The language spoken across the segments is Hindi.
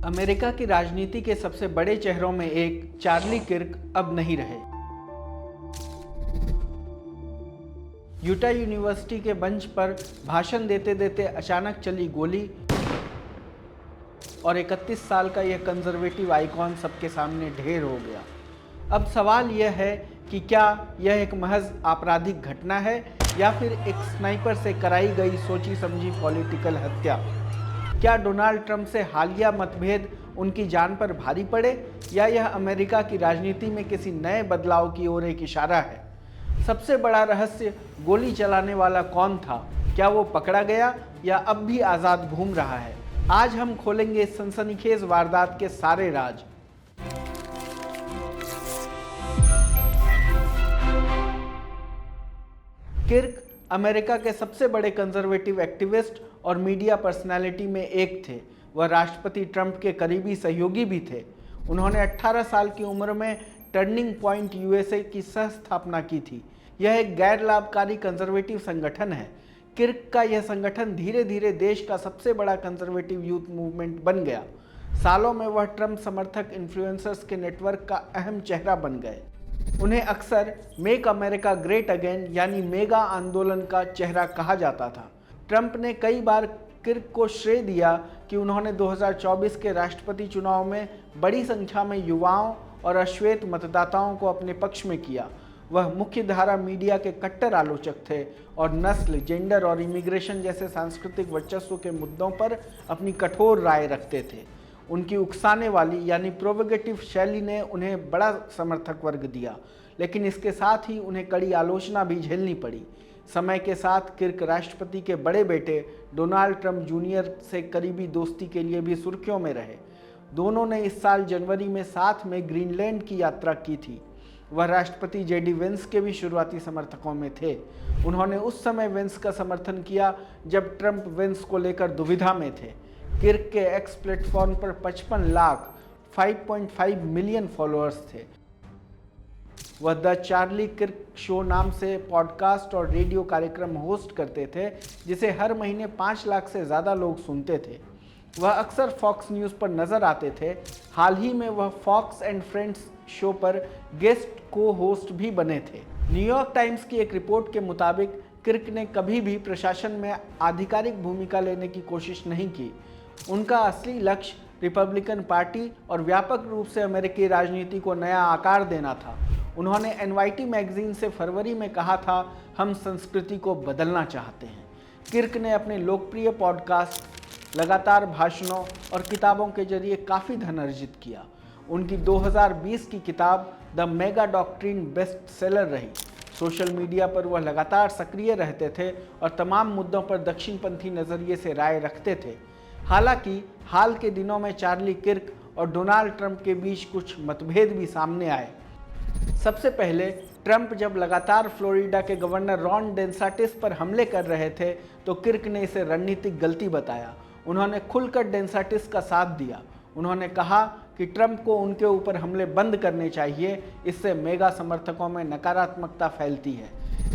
अमेरिका की राजनीति के सबसे बड़े चेहरों में एक चार्ली किर्क अब नहीं रहे। यूटा यूनिवर्सिटी के मंच पर भाषण देते देते अचानक चली गोली और 31 साल का यह कंजर्वेटिव आइकॉन सबके सामने ढेर हो गया। अब सवाल यह है कि क्या यह एक महज आपराधिक घटना है या फिर एक स्नाइपर से कराई गई सोची समझी पॉलिटिकल हत्या। क्या डोनाल्ड ट्रंप से हालिया मतभेद उनकी जान पर भारी पड़े या यह अमेरिका की राजनीति में किसी नए बदलाव की ओर एक इशारा है। सबसे बड़ा रहस्य, गोली चलाने वाला कौन था, क्या वो पकड़ा गया या अब भी आज़ाद घूम रहा है। आज हम खोलेंगे इस सनसनीखेज वारदात के सारे राज। किर्क अमेरिका के सबसे बड़े कंजर्वेटिव एक्टिविस्ट और मीडिया पर्सनालिटी में एक थे। वह राष्ट्रपति ट्रंप के करीबी सहयोगी भी थे। उन्होंने 18 साल की उम्र में टर्निंग पॉइंट यूएसए की सह स्थापना की थी। यह एक गैर लाभकारी कंजर्वेटिव संगठन है। किर्क का यह संगठन धीरे धीरे देश का सबसे बड़ा कंजर्वेटिव यूथ मूवमेंट बन गया। सालों में वह ट्रंप समर्थक इन्फ्लुएंसर्स के नेटवर्क का अहम चेहरा बन गए। उन्हें अक्सर मेक अमेरिका ग्रेट अगेन यानी मेगा आंदोलन का चेहरा कहा जाता था। ट्रंप ने कई बार किर्क को श्रेय दिया कि उन्होंने 2024 के राष्ट्रपति चुनाव में बड़ी संख्या में युवाओं और अश्वेत मतदाताओं को अपने पक्ष में किया। वह मुख्य धारा मीडिया के कट्टर आलोचक थे और नस्ल, जेंडर और इमिग्रेशन जैसे सांस्कृतिक वर्चस्व के मुद्दों पर अपनी कठोर राय रखते थे। उनकी उकसाने वाली यानी प्रोवोकेटिव शैली ने उन्हें बड़ा समर्थक वर्ग दिया, लेकिन इसके साथ ही उन्हें कड़ी आलोचना भी झेलनी पड़ी। समय के साथ किर्क राष्ट्रपति के बड़े बेटे डोनाल्ड ट्रंप जूनियर से करीबी दोस्ती के लिए भी सुर्खियों में रहे। दोनों ने इस साल जनवरी में साथ में ग्रीनलैंड की यात्रा की थी। वह राष्ट्रपति जेडी वेंस के भी शुरुआती समर्थकों में थे। उन्होंने उस समय वेंस का समर्थन किया जब ट्रंप वेंस को लेकर दुविधा में थे। किर्क के एक्स प्लेटफॉर्म पर 55 लाख 5.5 मिलियन फॉलोअर्स थे। वह द चार्ली किर्क शो नाम से पॉडकास्ट और रेडियो कार्यक्रम होस्ट करते थे, जिसे हर महीने 5 लाख से ज़्यादा लोग सुनते थे। वह अक्सर फॉक्स न्यूज़ पर नजर आते थे। हाल ही में वह फॉक्स एंड फ्रेंड्स शो पर गेस्ट को होस्ट भी बने थे। न्यूयॉर्क टाइम्स की एक रिपोर्ट के मुताबिक किर्क ने कभी भी प्रशासन में आधिकारिक भूमिका लेने की कोशिश नहीं की। उनका असली लक्ष्य रिपब्लिकन पार्टी और व्यापक रूप से अमेरिकी राजनीति को नया आकार देना था। उन्होंने एनवाईटी मैगजीन से फरवरी में कहा था, हम संस्कृति को बदलना चाहते हैं। किर्क ने अपने लोकप्रिय पॉडकास्ट, लगातार भाषणों और किताबों के जरिए काफ़ी धन अर्जित किया। उनकी 2020 की किताब the mega doctrine best seller रही। सोशल मीडिया पर वह लगातार सक्रिय रहते थे और तमाम मुद्दों पर दक्षिणपंथी नज़रिए से राय रखते थे। हालांकि हाल के दिनों में चार्ली किर्क और डोनाल्ड ट्रंप के बीच कुछ मतभेद भी सामने आए। सबसे पहले ट्रंप जब लगातार फ्लोरिडा के गवर्नर रॉन डेसांटिस पर हमले कर रहे थे तो किर्क ने इसे रणनीतिक गलती बताया। उन्होंने खुलकर डेसांटिस का साथ दिया। उन्होंने कहा कि ट्रंप को उनके ऊपर हमले बंद करने चाहिए, इससे मेगा समर्थकों में नकारात्मकता फैलती है।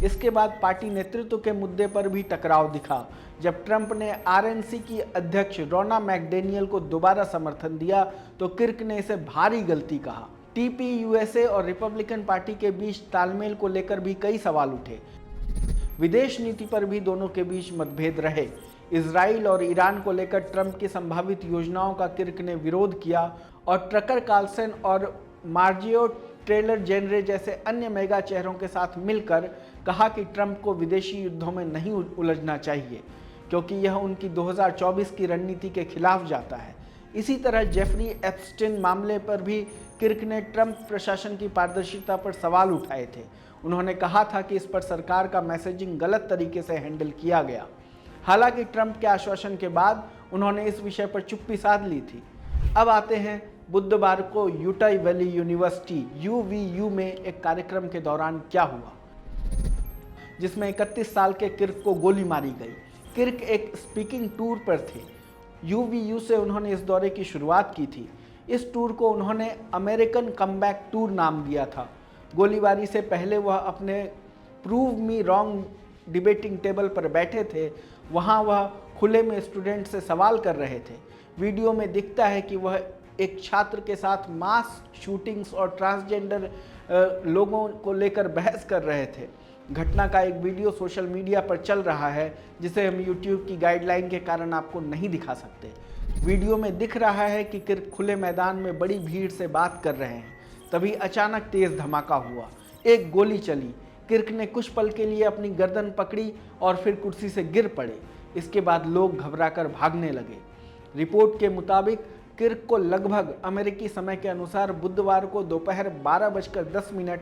इसके बाद पार्टी नेतृत्व के मुद्दे पर भी टकराव दिखा। जब ट्रंप ने आरएनसी की अध्यक्ष रोना मैकडेनियल को दोबारा समर्थन दिया तो किर्क ने इसे भारी गलती कहा। टीपीयूएसए और रिपब्लिकन पार्टी के बीच तालमेल को लेकर भी कई सवाल उठे। विदेश नीति पर भी दोनों के बीच मतभेद रहे। इजराइल और ईरान को लेकर ट्रंप की संभावित योजनाओं का किर्क ने विरोध किया और ट्रकर कार्लसन और मार्जियो टेलर जेनरे जैसे अन्य मेगा चेहरों के साथ मिलकर कहा कि ट्रंप को विदेशी युद्धों में नहीं उलझना चाहिए, क्योंकि यह उनकी 2024 की रणनीति के खिलाफ जाता है। इसी तरह जेफरी एप्स्टीन मामले पर भी किर्क ने ट्रंप प्रशासन की पारदर्शिता पर सवाल उठाए थे। उन्होंने कहा था कि इस पर सरकार का मैसेजिंग गलत तरीके से हैंडल किया गया। हालांकि ट्रंप के आश्वासन के बाद उन्होंने इस विषय पर चुप्पी साध ली थी। अब आते हैं बुधवार को यूटा वैली यूनिवर्सिटी यूवीयू में एक कार्यक्रम के दौरान क्या हुआ, जिसमें 31 साल के किर्क को गोली मारी गई। किर्क एक स्पीकिंग टूर पर थे। यूवीयू से उन्होंने इस दौरे की शुरुआत की थी। इस टूर को उन्होंने अमेरिकन कमबैक टूर नाम दिया था। गोलीबारी से पहले वह अपने prove me wrong debating table पर बैठे थे। वहाँ वह खुले में स्टूडेंट से सवाल कर रहे थे। वीडियो में दिखता है कि वह एक छात्र के साथ मास शूटिंग्स और ट्रांसजेंडर लोगों को लेकर बहस कर रहे थे। घटना का एक वीडियो सोशल मीडिया पर चल रहा है जिसे हम यूट्यूब की गाइडलाइन के कारण आपको नहीं दिखा सकते। वीडियो में दिख रहा है कि किर्क खुले मैदान में बड़ी भीड़ से बात कर रहे हैं। तभी अचानक तेज धमाका हुआ, एक गोली चली। किर्क ने कुछ पल के लिए अपनी गर्दन पकड़ी और फिर कुर्सी से गिर पड़े। इसके बाद लोग घबराकर भागने लगे। रिपोर्ट के मुताबिक किर्क को लगभग अमेरिकी समय के अनुसार बुधवार को दोपहर 12:10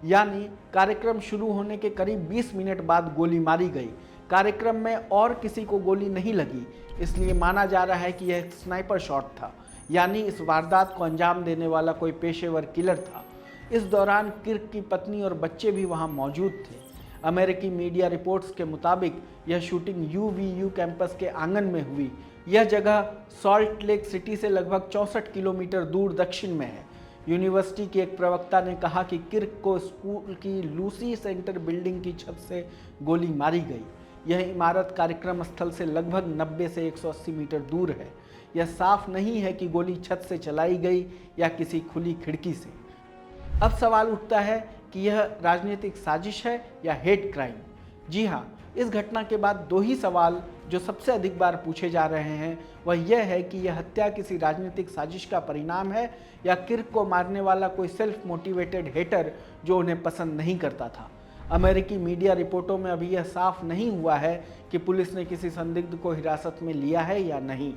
यानी कार्यक्रम शुरू होने के करीब 20 मिनट बाद गोली मारी गई। कार्यक्रम में और किसी को गोली नहीं लगी, इसलिए माना जा रहा है कि यह एक स्नाइपर शॉट था, यानी इस वारदात को अंजाम देने वाला कोई पेशेवर किलर था। इस दौरान किर्क की पत्नी और बच्चे भी वहां मौजूद थे। अमेरिकी मीडिया रिपोर्ट्स के मुताबिक यह शूटिंग यूवीयू कैंपस के आंगन में हुई। यह जगह सॉल्ट लेक सिटी से लगभग 64 किलोमीटर दूर दक्षिण में है। यूनिवर्सिटी के एक प्रवक्ता ने कहा कि किर्क को स्कूल की लूसी सेंटर बिल्डिंग की छत से गोली मारी गई। यह इमारत कार्यक्रम स्थल से लगभग 90 से 180 मीटर दूर है। यह साफ नहीं है कि गोली छत से चलाई गई या किसी खुली खिड़की से। अब सवाल उठता है कि यह राजनीतिक साजिश है या हेट क्राइम। जी हाँ, इस घटना के बाद दो ही सवाल जो सबसे अधिक बार पूछे जा रहे हैं वह यह है कि यह हत्या किसी राजनीतिक साजिश का परिणाम है या किर्क को मारने वाला कोई सेल्फ मोटिवेटेड हेटर जो उन्हें पसंद नहीं करता था। अमेरिकी मीडिया रिपोर्टों में अभी यह साफ नहीं हुआ है कि पुलिस ने किसी संदिग्ध को हिरासत में लिया है या नहीं।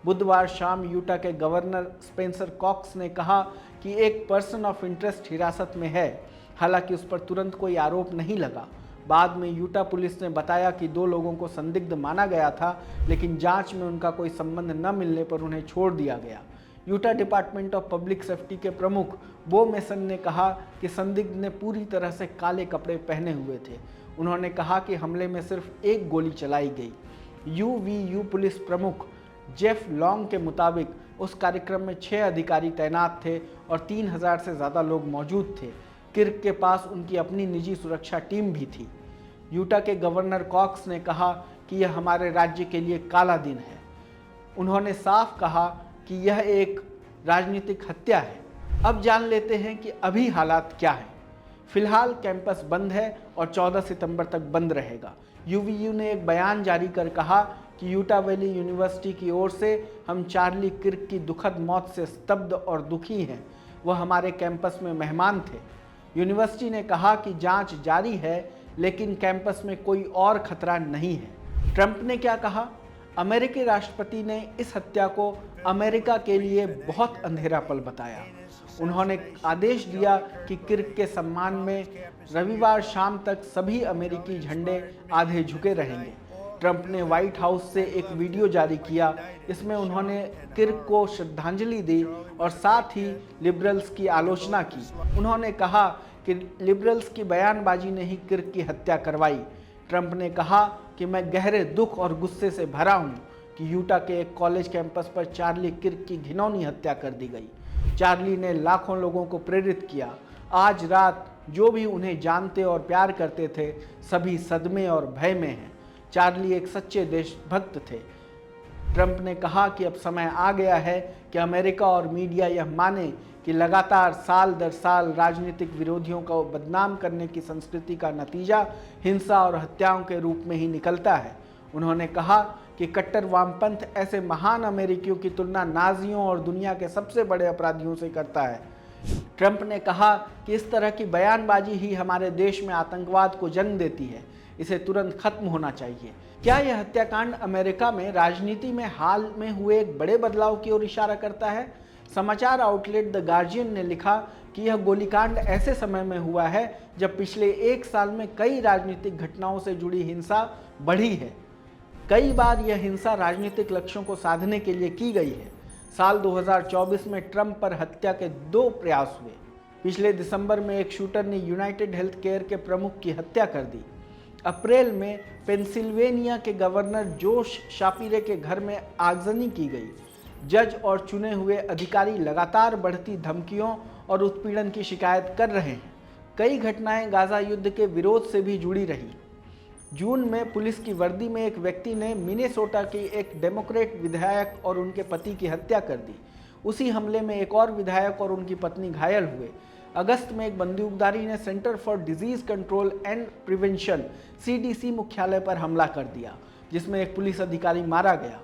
बुधवार शाम यूटा के गवर्नर स्पेंसर कॉक्स ने कहा कि एक पर्सन ऑफ इंटरेस्ट हिरासत में है, हालांकि उस पर तुरंत कोई आरोप नहीं लगा। बाद में यूटा पुलिस ने बताया कि 2 लोगों को संदिग्ध माना गया था, लेकिन जांच में उनका कोई संबंध न मिलने पर उन्हें छोड़ दिया गया। Utah department of public safety के प्रमुख बो मेसन ने कहा कि संदिग्ध ने पूरी तरह से काले कपड़े पहने हुए थे। उन्होंने कहा कि हमले में सिर्फ एक गोली चलाई गई। यूवीयू पुलिस प्रमुख जेफ लॉन्ग के मुताबिक उस कार्यक्रम में 6 अधिकारी तैनात थे और 3000 से ज़्यादा लोग मौजूद थे। किर्क के पास उनकी अपनी निजी सुरक्षा टीम भी थी। यूटा के गवर्नर कॉक्स ने कहा कि यह हमारे राज्य के लिए काला दिन है। उन्होंने साफ कहा कि यह एक राजनीतिक हत्या है। अब जान लेते हैं कि अभी हालात क्या हैं। फिलहाल कैंपस बंद है और 14 सितंबर तक बंद रहेगा। यूवीयू ने एक बयान जारी कर कहा कि यूटा वैली यूनिवर्सिटी की ओर से हम चार्ली किर्क की दुखद मौत से स्तब्ध और दुखी हैं। वह हमारे कैंपस में मेहमान थे। यूनिवर्सिटी ने कहा कि जांच जारी है, लेकिन कैंपस में कोई और खतरा नहीं है। ट्रंप ने क्या कहा? अमेरिकी राष्ट्रपति ने इस हत्या को अमेरिका के लिए बहुत अंधेरा पल बताया। उन्होंने आदेश दिया कि किर्क के सम्मान में रविवार शाम तक सभी अमेरिकी झंडे आधे झुके रहेंगे। ट्रंप ने व्हाइट हाउस से एक वीडियो जारी किया। इसमें उन्होंने किर्क को श्रद्धांजलि दी और साथ ही लिबरल्स की आलोचना की। उन्होंने कहा कि लिबरल्स की बयानबाजी ने ही किर्क की हत्या करवाई। ट्रंप ने कहा कि मैं गहरे दुख और गुस्से से भरा हूं कि यूटा के एक कॉलेज कैंपस पर चार्ली किर्क की घिनौनी हत्या कर दी गई। चार्ली ने लाखों लोगों को प्रेरित किया। आज रात जो भी उन्हें जानते और प्यार करते थे, सभी सदमे और भय में हैं। चार्ली एक सच्चे देशभक्त थे। ट्रंप ने कहा कि अब समय आ गया है कि अमेरिका और मीडिया यह माने कि लगातार साल दर साल राजनीतिक विरोधियों को बदनाम करने की संस्कृति का नतीजा हिंसा और हत्याओं के रूप में ही निकलता है। उन्होंने कहा कि कट्टर वामपंथ ऐसे महान अमेरिकियों की तुलना नाजियों और दुनिया के सबसे बड़े अपराधियों से करता है। ट्रंप ने कहा कि इस तरह की बयानबाजी ही हमारे देश में आतंकवाद को जन्म देती है। इसे तुरंत खत्म होना चाहिए। क्या यह हत्याकांड अमेरिका में राजनीति में हाल में हुए एक बड़े बदलाव की ओर इशारा करता है? समाचार आउटलेट द गार्जियन ने लिखा कि यह गोलीकांड ऐसे समय में हुआ है जब पिछले 1 साल में कई राजनीतिक घटनाओं से जुड़ी हिंसा बढ़ी है। कई बार यह हिंसा राजनीतिक लक्ष्यों को साधने के लिए की गई है। साल 2024 में ट्रंप पर हत्या के 2 प्रयास हुए। पिछले दिसंबर में एक शूटर ने यूनाइटेड हेल्थ केयर के प्रमुख की हत्या कर दी। अप्रैल में पेंसिल्वेनिया के गवर्नर जोश शापिरे के घर में आगजनी की गई। जज और चुने हुए अधिकारी लगातार बढ़ती धमकियों और उत्पीड़न की शिकायत कर रहे हैं। कई घटनाएं गाजा युद्ध के विरोध से भी जुड़ी रही। जून में पुलिस की वर्दी में एक व्यक्ति ने मिनेसोटा की एक डेमोक्रेट विधायक और उनके पति की हत्या कर दी। उसी हमले में एक और विधायक और उनकी पत्नी घायल हुए। अगस्त में एक बंदूकधारी ने centre for disease control and prevention CDC मुख्यालय पर हमला कर दिया, जिसमें एक पुलिस अधिकारी मारा गया।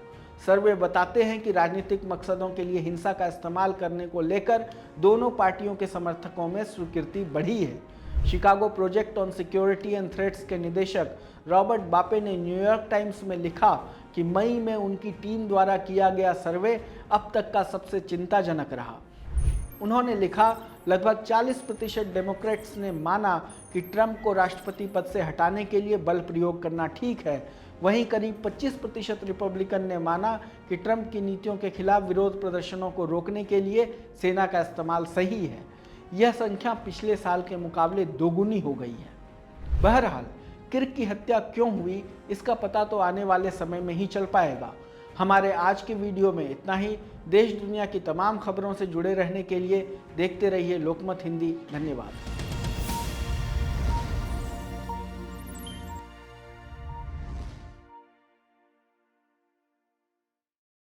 सर्वे बताते हैं कि राजनीतिक मकसदों के लिए हिंसा का इस्तेमाल करने को लेकर दोनों पार्टियों के समर्थकों में स्वीकृति बढ़ी है। Chicago project on security and threats के निदेशक रॉबर्ट बापे ने न्यूयॉर्क टाइम्स में लिखा कि मई में उनकी टीम द्वारा किया गया सर्वे अब तक का सबसे चिंताजनक रहा। उन्होंने लिखा, लगभग 40% डेमोक्रेट्स ने माना कि ट्रंप को राष्ट्रपति पद से हटाने के लिए बल प्रयोग करना ठीक है। वहीं करीब 25% रिपब्लिकन ने माना कि ट्रंप की नीतियों के खिलाफ विरोध प्रदर्शनों को रोकने के लिए सेना का इस्तेमाल सही है। यह संख्या पिछले साल के मुकाबले दोगुनी हो गई है। बहरहाल किर्क की हत्या क्यों हुई, इसका पता तो आने वाले समय में ही चल पाएगा। हमारे आज के वीडियो में इतना ही। देश दुनिया की तमाम खबरों से जुड़े रहने के लिए देखते रहिए लोकमत हिंदी। धन्यवाद।